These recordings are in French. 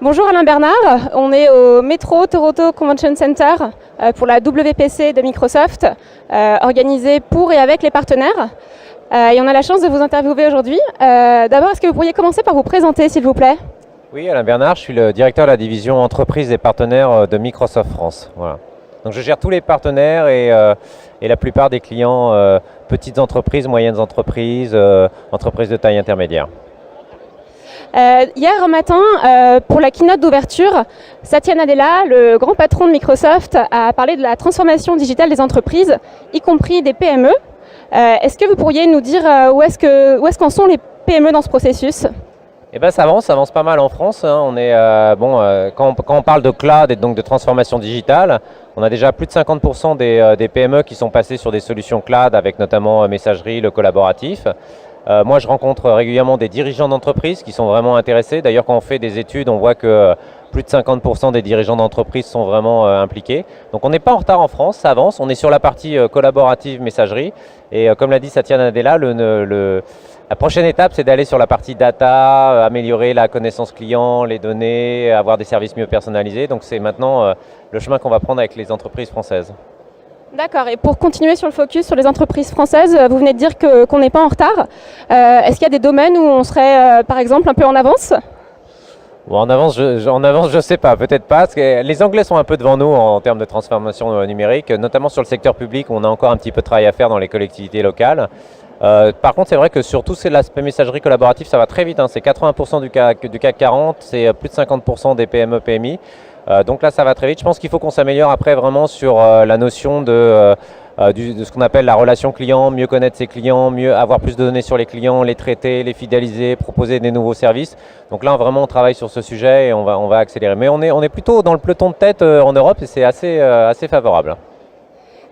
Bonjour Alain Bernard, on est au Metro Toronto Convention Center pour la WPC de Microsoft, organisée pour et avec les partenaires. Et on a la chance de vous interviewer aujourd'hui. D'abord, est-ce que vous pourriez commencer par vous présenter, s'il vous plaît? Oui, Alain Bernard, je suis le directeur de la division entreprises et partenaires de Microsoft France. Voilà. Donc je gère tous les partenaires et la plupart des clients, petites entreprises, moyennes entreprises, entreprises de taille intermédiaire. Hier matin, pour la keynote d'ouverture, Satya Nadella, le grand patron de Microsoft, a parlé de la transformation digitale des entreprises, y compris des PME. Est-ce que vous pourriez nous dire où est-ce qu'en sont les PME dans ce processus? Eh ben, ça avance pas mal en France. Hein. On est, quand on parle de cloud et donc de transformation digitale, on a déjà plus de 50% des PME qui sont passées sur des solutions cloud avec notamment messagerie, le collaboratif. Moi, je rencontre régulièrement des dirigeants d'entreprise qui sont vraiment intéressés. D'ailleurs, quand on fait des études, on voit que plus de 50% des dirigeants d'entreprise sont vraiment impliqués. Donc, on n'est pas en retard en France, ça avance. On est sur la partie collaborative, messagerie. Et comme l'a dit Satya Nadella, la prochaine étape, c'est d'aller sur la partie data, améliorer la connaissance client, les données, avoir des services mieux personnalisés. Donc, c'est maintenant le chemin qu'on va prendre avec les entreprises françaises. D'accord, et pour continuer sur le focus sur les entreprises françaises, vous venez de dire qu'on n'est pas en retard. Est-ce qu'il y a des domaines où on serait, par exemple, un peu en avance? Bon, en avance, je ne sais pas, peut-être pas. Parce que les Anglais sont un peu devant nous en termes de transformation numérique, notamment sur le secteur public, où on a encore un petit peu de travail à faire dans les collectivités locales. Par contre, c'est vrai que sur tout l'aspect messagerie collaborative, ça va très vite. Hein. C'est 80% du CAC 40, c'est plus de 50% des PME, PMI. Donc là, ça va très vite. Je pense qu'il faut qu'on s'améliore après vraiment sur la notion de ce qu'on appelle la relation client, mieux connaître ses clients, mieux avoir plus de données sur les clients, les traiter, les fidéliser, proposer des nouveaux services. Donc là, vraiment, on travaille sur ce sujet et on va accélérer. Mais on est plutôt dans le peloton de tête en Europe et c'est assez favorable.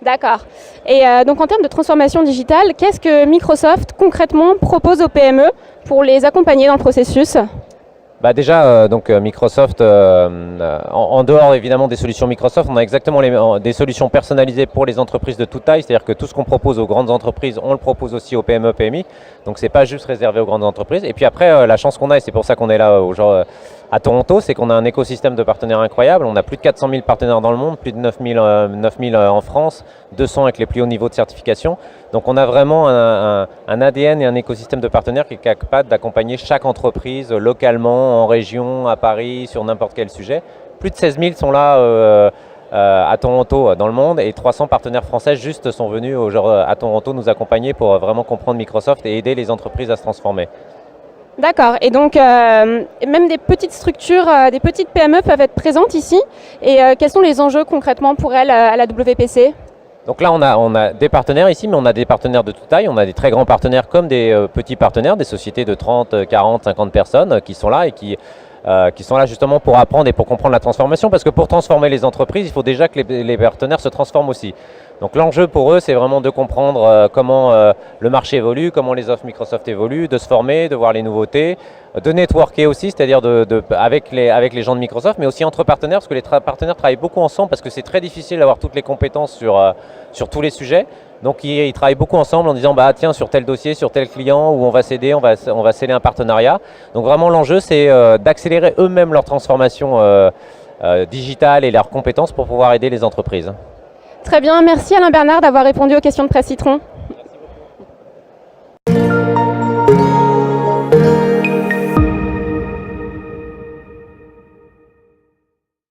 D'accord. Et donc en termes de transformation digitale, qu'est-ce que Microsoft concrètement propose aux PME pour les accompagner dans le processus? Bah déjà, Microsoft, en dehors évidemment des solutions Microsoft, on a exactement des solutions personnalisées pour les entreprises de toute taille, c'est-à-dire que tout ce qu'on propose aux grandes entreprises, on le propose aussi aux PME, PMI, donc c'est pas juste réservé aux grandes entreprises. Et puis après, la chance qu'on a, et c'est pour ça qu'on est là à Toronto, c'est qu'on a un écosystème de partenaires incroyable. On a plus de 400 000 partenaires dans le monde, plus de 9 000 en France, 200 avec les plus hauts niveaux de certification. Donc on a vraiment un ADN et un écosystème de partenaires qui est capable d'accompagner chaque entreprise localement, en région, à Paris, sur n'importe quel sujet. Plus de 16 000 sont là à Toronto dans le monde et 300 partenaires français juste sont venus à Toronto nous accompagner pour vraiment comprendre Microsoft et aider les entreprises à se transformer. D'accord, et donc même des petites structures, des petites PME peuvent être présentes ici. Et quels sont les enjeux concrètement pour elles à la WPC? Donc là, on a des partenaires ici, mais on a des partenaires de toute taille. On a des très grands partenaires comme des petits partenaires, des sociétés de 30, 40, 50 personnes qui sont là et qui sont là justement pour apprendre et pour comprendre la transformation. Parce que pour transformer les entreprises, il faut déjà que les partenaires se transforment aussi. Donc l'enjeu pour eux, c'est vraiment de comprendre comment le marché évolue, comment les offres Microsoft évoluent, de se former, de voir les nouveautés, de networker aussi, c'est-à-dire avec les gens de Microsoft, mais aussi entre partenaires, parce que les partenaires travaillent beaucoup ensemble, parce que c'est très difficile d'avoir toutes les compétences sur tous les sujets. Donc ils travaillent beaucoup ensemble en disant bah tiens, sur tel dossier, sur tel client, où on va s'aider, on va sceller un partenariat. Donc vraiment l'enjeu, c'est d'accélérer eux-mêmes leur transformation digitale et leurs compétences pour pouvoir aider les entreprises. Très bien, merci Alain Bernard d'avoir répondu aux questions de Presse Citron.